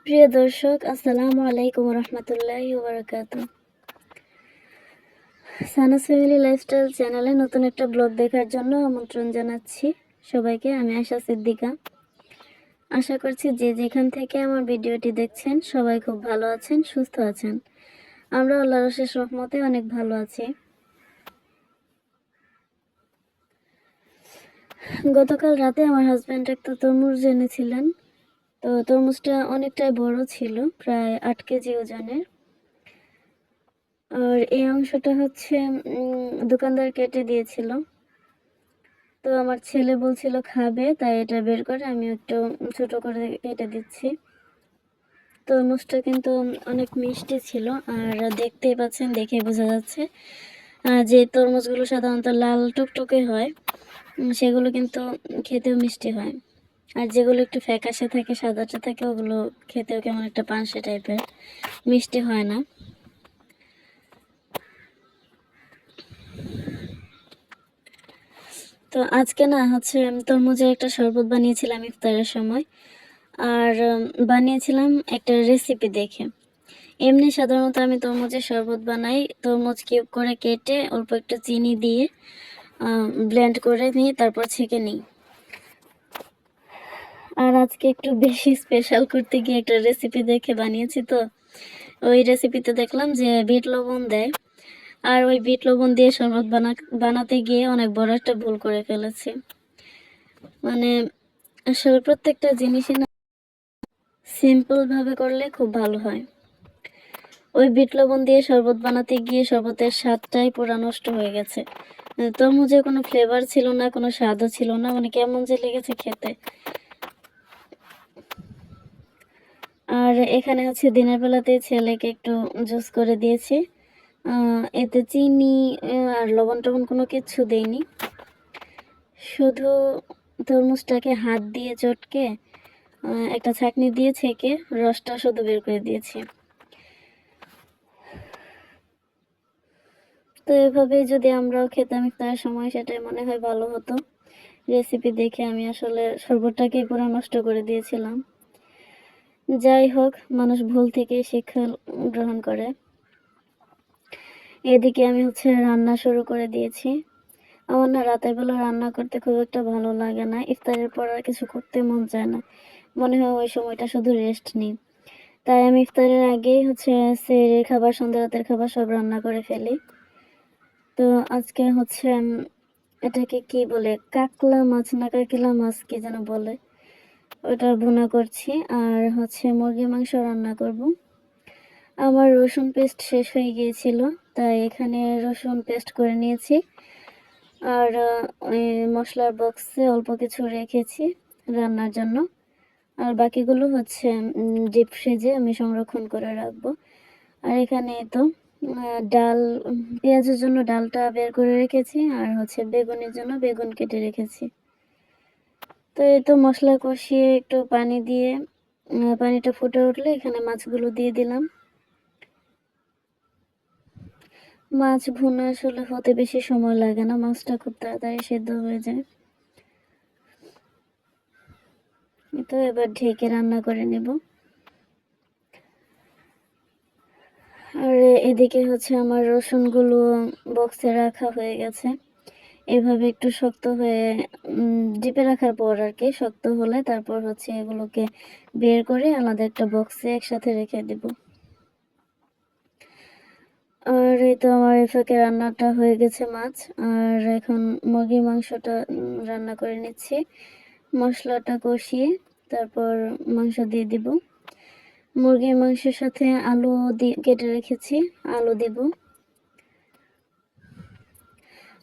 প্রিয় দর্শক, আসসালামু আলাইকুম রহমতুল্লাহি ওয়া বারাকাতুহু। সানাস ফ্যামিলি লাইফস্টাইল চ্যানেলে নতুন একটা ব্লগ দেখার জন্য আমন্ত্রণ জানাচ্ছি সবাইকে। আমি আশা সিদ্দিকা। আশা করছি যে যেখান থেকে আমার ভিডিওটি দেখছেন সবাই খুব ভালো আছেন, সুস্থ আছেন। আমরা আল্লাহর অশেষ রহমতে অনেক ভালো আছি। গতকাল রাতে আমার হাজব্যান্ড একটা তরমুজ এনেছিলেন। তো তরমুজটা অনেকটাই বড় ছিল, প্রায় 8 কেজি ওজনের। আর এই অংশটা হচ্ছে দোকানদার কেটে দিয়েছিল। তো আমার ছেলে বলছিল খাবে, তাই এটা বের করে আমি একটু ছোট করে কেটে দিচ্ছি। তরমুজটা কিন্তু অনেক মিষ্টি ছিল, আর দেখতেই পাচ্ছেন, দেখে বোঝা যাচ্ছে যে তরমুজগুলো সাধারণত লাল টুকটুকে হয়, সেগুলো কিন্তু খেতেও মিষ্টি হয়। আর যেগুলো একটু ফ্যাকাশে থাকে, সাদাটা থাকে, ওগুলো খেতেও কেমন একটা পানসে টাইপের, মিষ্টি হয় না। তো আজকে না হচ্ছে তরমুজের একটা শরবত বানিয়েছিলাম ইফতারের সময়, আর বানিয়েছিলাম একটা রেসিপি দেখে। এমনি সাধারণত আমি তরমুজের শরবত বানাই, তরমুজ কিউব করে কেটে অল্প একটু চিনি দিয়ে ব্লেন্ড করে নিই, তারপর ছেঁকে নিই। আর আজকে একটু বেশি স্পেশাল করতে গিয়ে একটা রেসিপি দেখে বানিয়েছি। তো ওই রেসিপিতে দেখলাম যে বিট লবণ দেয়, আর ওই বিট লবণ দিয়ে শরবত বানাতে গিয়ে অনেক বড় একটা ভুল করে ফেলেছি। মানে আসলে প্রত্যেকটা জিনিসই না সিম্পলভাবে করলে খুব ভালো হয়। ওই বিট লবণ দিয়ে শরবত বানাতে গিয়ে শরবতের স্বাদটাই পুরা নষ্ট হয়ে গেছে। তরমুজে কোনো ফ্লেভার ছিল না, কোনো স্বাদও ছিল না, মানে কেমন যে লেগেছে খেতে। আর এখানে হচ্ছে দিনের বেলাতে ছেলেকে একটু জুস করে দিয়েছি। এতে চিনি আর লবণ টবণ কোনো কিছু দেইনি, শুধু তরমুজটাকে হাত দিয়ে চটকে একটা ছাঁকনি দিয়ে ছেঁকে রসটা শুধু বের করে দিয়েছি। তো এভাবেই যদি আমরাও খেতাম ইফতারের সময়, সেটাই মনে হয় ভালো হতো। রেসিপি দেখে আমি আসলে শরবতটাকেই পুরো নষ্ট করে দিয়েছিলাম। যাই হোক, মানুষ ভুল থেকেই শিক্ষা গ্রহণ করে। এদিকে আমি হচ্ছে রান্না শুরু করে দিয়েছি। আমার না রাতের বেলা রান্না করতে খুব একটা ভালো লাগে না, ইফতারের পর আর কিছু করতে মন চায় না, মনে হয় ওই সময়টা শুধু রেস্ট নিই। তাই আমি ইফতারের আগেই হচ্ছে সেহরির খাবার, সন্ধ্যা রাতের খাবার সব রান্না করে ফেলি। তো আজকে হচ্ছে এটাকে কি বলে, কাকলা মাছ না কাকিলা মাছ কি যেন বলে, ওটা ভুনা করছি। আর হচ্ছে মুরগির মাংস রান্না করব। আমার রসুন পেস্ট শেষ হয়ে গিয়েছিল, তাই এখানে রসুন পেস্ট করে নিয়েছি। আর ওই মশলার বক্সে অল্প কিছু রেখেছি রান্নার জন্য, আর বাকিগুলো হচ্ছে ডিপ ফ্রিজে আমি সংরক্ষণ করে রাখবো। আর এখানে তো ডাল, পেঁয়াজের জন্য ডালটা বের করে রেখেছি, আর হচ্ছে বেগুনের জন্য বেগুন কেটে রেখেছি। তো এই তো মশলা কষিয়ে একটু পানি দিয়ে, পানিটা ফুটে উঠলে এখানে মাছগুলো দিয়ে দিলাম। মাছ ভুনা আসলে হতে বেশি সময় লাগে না, মাছটা খুব তাড়াতাড়ি সেদ্ধ হয়ে যায়। তো এবার ঢেকে রান্না করে নেব। আর এদিকে হচ্ছে আমার রসুনগুলো বক্সে রাখা হয়ে গেছে। এভাবে একটু শক্ত হয়ে ডিপে রাখার পর আর কি, শক্ত হলে তারপর হচ্ছে এগুলোকে বের করে আলাদা একটা বক্সে একসাথে রেখে দেব। আর এই তো আমার এফাকে রান্নাটা হয়ে গেছে মাছ, আর এখন মুরগির মাংসটা রান্না করে নিচ্ছি। মশলাটা কষিয়ে তারপর মাংস দিয়ে দিব। মুরগির মাংসের সাথে আলু কেটে রেখেছি, আলু দিব।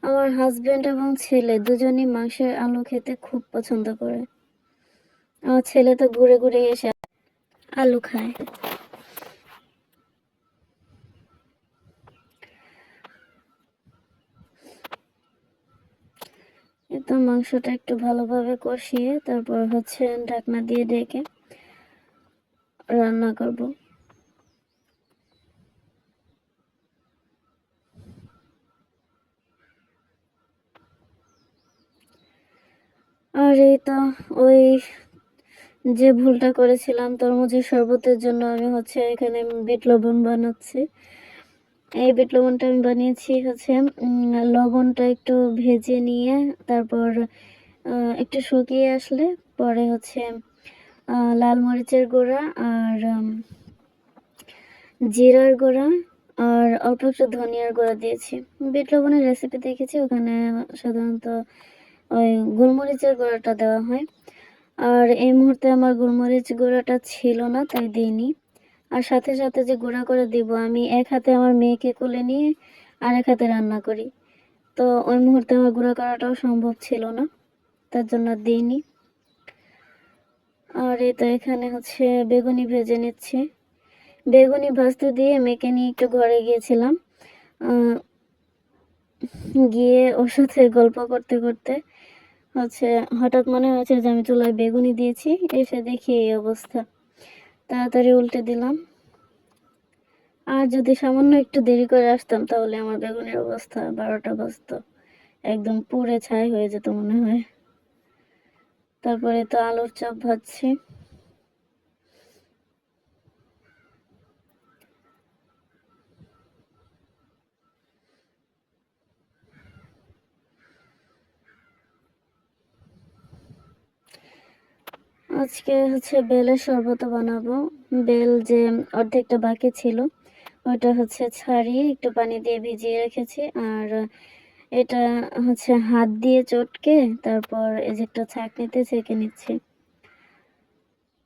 আমার হাজবেন্ড এবং ছেলে দুজনই মাংসের আলু খেতে খুব পছন্দ করে। আমার ছেলে তো ঘুরে ঘুরে এসে আলু খায়। তো মাংসটা একটু ভালোভাবে কষিয়ে তারপর হচ্ছে ঢাকনা দিয়ে ঢেকে রান্না করব। আর এই তো ওই যে ভুলটা করেছিলাম তরমুজের শরবতের জন্য আমি হচ্ছে এখানে বিট লবণ বানাচ্ছি। এই বিট লবণটা আমি বানিয়েছি হচ্ছে লবণটা একটু ভেজে নিয়ে তারপর একটু শুকিয়ে আসলে পরে হচ্ছে লাল মরিচের গুঁড়া আর জিরার গুঁড়া আর অল্প একটু ধনিয়ার গুঁড়া দিয়েছি। বিট লবণের রেসিপি দেখেছি, ওখানে সাধারণত ওই গোলমরিচের গুঁড়াটা দেওয়া হয়। আর এই মুহূর্তে আমার গোলমরিচ গুঁড়াটা ছিল না, তাই দিইনি। আর সাথে সাথে যে গুঁড়া করে দিব, আমি এক হাতে আমার মেয়েকে কোলে নিয়ে আর এক হাতে রান্না করি, তো ওই মুহূর্তে আমার গুঁড়া করাটাও সম্ভব ছিল না, তার জন্য দিইনি। আর এই তো এখানে হচ্ছে বেগুনি ভেজে নিচ্ছি। বেগুনি ভাজতে দিয়ে মেয়েকে নিয়ে একটু ঘরে গিয়েছিলাম। গিয়ে ওর সাথে গল্প করতে করতে হচ্ছে হঠাৎ মনে হয়েছে যে আমি চুলায় বেগুনি দিয়েছি, এসে দেখি এই অবস্থা। তাড়াতাড়ি উল্টে দিলাম। আর যদি সামান্য একটু দেরি করে আসতাম তাহলে আমার বেগুনের অবস্থা 12টা বাজতো, একদম পুড়ে ছাই হয়ে যেত মনে হয়। তারপরে তো আলুর চপ ভাজছি। আজকে হচ্ছে বেলের শরবত বানাবো। বেল যে অর্ধেকটা বাকি ছিল ওটা হচ্ছে ছাড়িয়ে একটু পানি দিয়ে ভিজিয়ে রেখেছি, আর এটা হচ্ছে হাত দিয়ে চটকে তারপর এই যে একটা ছাঁকনিতে ছেঁকে নিচ্ছি।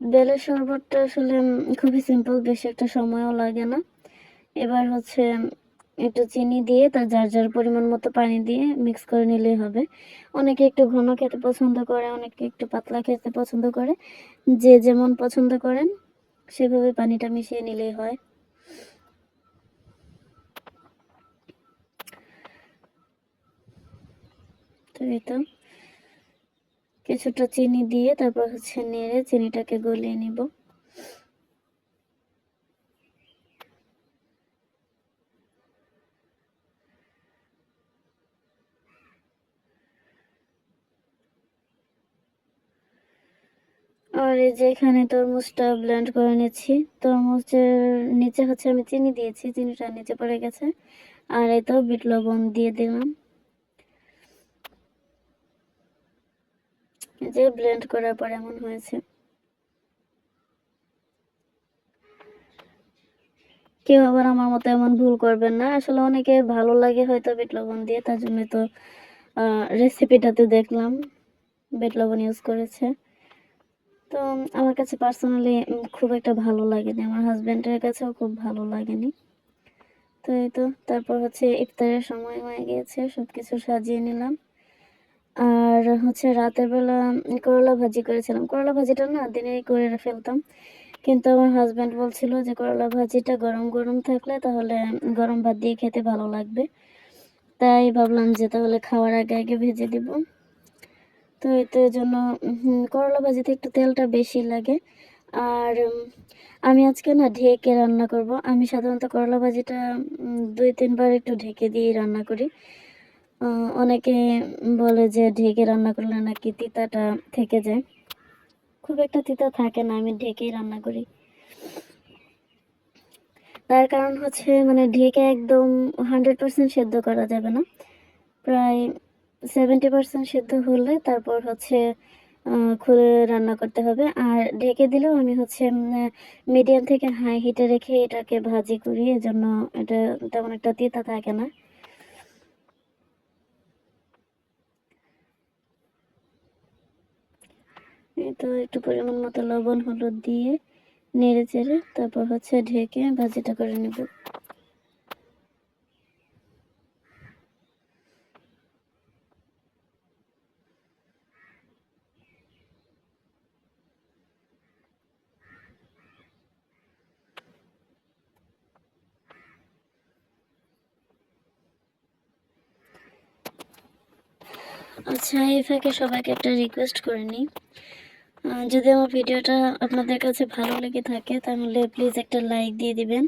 বেলের শরবতটা আসলে খুবই সিম্পল, বেশি একটা সময়ও লাগে না। এবার হচ্ছে একটু চিনি দিয়ে তার যার যার পরিমাণ মতো পানি দিয়ে মিক্স করে নিলেই হবে। অনেকে একটু ঘন খেতে পছন্দ করে, অনেকে একটু পাতলা খেতে পছন্দ করে, যে যেমন পছন্দ করেন সেভাবে পানিটা মিশিয়ে নিলেই হয়। তো এই তো কিছুটা চিনি দিয়ে তারপর হচ্ছে নেড়ে চিনিটাকে গলিয়ে নিব। আর এই যে এখানে তরমুজটা ব্লেন্ড করে নিচ্ছি। তরমুজের নিচে হচ্ছে আমি চিনি দিয়েছি, চিনিটা নিচে পড়ে গেছে। আর এই তো বিট লবণ দিয়ে দিলাম। যে ব্লেন্ড করার পর এমন হয়েছে। কেউ আবার আমার মতো এমন ভুল করবেন না। আসলে অনেকে ভালো লাগে হয়তো বিট লবণ দিয়ে, তার জন্য তো রেসিপিটাতে দেখলাম বিট লবণ ইউজ করেছে। তো আমার কাছে পার্সোনালি খুব একটা ভালো লাগেনি, আমার হাজব্যান্ডের কাছেও খুব ভালো লাগেনি। তো এই তো তারপর হচ্ছে ইফতারের সময় হয়ে গিয়েছে, সবকিছু সাজিয়ে নিলাম। আর হচ্ছে রাতের বেলা করলা ভাজি করেছিলাম। করলা ভাজিটা না দিনেই করে ফেলতাম, কিন্তু আমার হাজব্যান্ড বলছিল যে করলা ভাজিটা গরম গরম থাকলে তাহলে গরম ভাত দিয়ে খেতে ভালো লাগবে। তাই ভাবলাম যে তাহলে খাওয়ার আগে আগে ভেজে দিব। তো এতে জন্য করলা ভাজিতে একটু তেলটা বেশি লাগে। আর আমি আজকে না ঢেকে রান্না করব। আমি সাধারণত করলা ভাজিটা 2-3 বার একটু ঢেকে দিয়েই রান্না করি। অনেকে বলে যে ঢেকে রান্না করলে নাকি তিতাটা থেকে যায়। খুব একটা তিতা থাকে না, আমি ঢেকেই রান্না করি। তার কারণ হচ্ছে মানে ঢেকে একদম 100% সেদ্ধ করা যাবে না, প্রায় 70% সেদ্ধ হলে তারপর হচ্ছে খুলে রান্না করতে হবে। আর ঢেকে দিলেও আমি হচ্ছে মিডিয়াম থেকে হাই হিটে রেখে এটাকে ভাজি করি, এজন্য এটা তেমন একটা তিতা থাকে না। এই তো একটু পরিমাণ মতো লবণ হলুদ দিয়ে নেড়ে চেড়ে তারপর হচ্ছে ঢেকে ভাজিটা করে নেব। আচ্ছা, এই ফাঁকে সবাইকে একটা রিকোয়েস্ট করে নিই। যদি আমার ভিডিওটা আপনাদের কাছে ভালো লেগে থাকে তাহলে প্লিজ একটা লাইক দিয়ে দিবেন,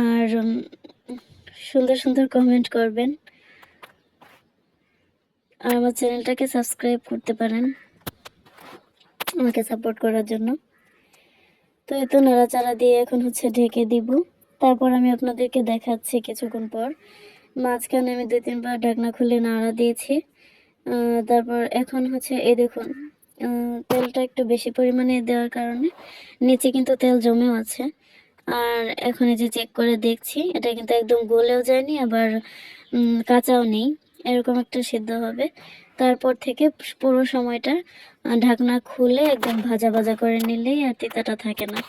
আর সুন্দর সুন্দর কমেন্ট করবেন, আর আমার চ্যানেলটাকে সাবস্ক্রাইব করতে পারেন। আমাকে সাপোর্ট করার জন্য। তো এই তো নাড়াচাড়া দিয়ে এখন হচ্ছে ঢেকে দিব। তারপর আমি আপনাদেরকে দেখাচ্ছি কিছুক্ষণ পর। মাঝখানে আমি 2-3 বার ঢাকনা খুলে নাড়া দিয়েছি। তারপর এখন হচ্ছে এই দেখুন, তেলটা একটু বেশি পরিমাণে দেওয়ার কারণে নিচে কিন্তু তেল জমেও আছে। আর এখন এই যে চেক করে দেখছি, এটা কিন্তু একদম গলেও যায়নি, আবার কাঁচাও নেই, এরকম একটা সিদ্ধ হবে। তারপর থেকে পুরো সময়টা ঢাকনা খুলে একদম ভাজা ভাজা করে নিলেই আর তিতাটা থাকে না।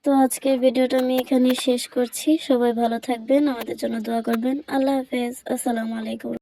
তো আজকের ভিডিওটা আমি এখানেই শেষ করছি। সবাই ভালো থাকবেন, আমাদের জন্য দোয়া করবেন। আল্লাহ হাফেজ, আসসালামু আলাইকুম।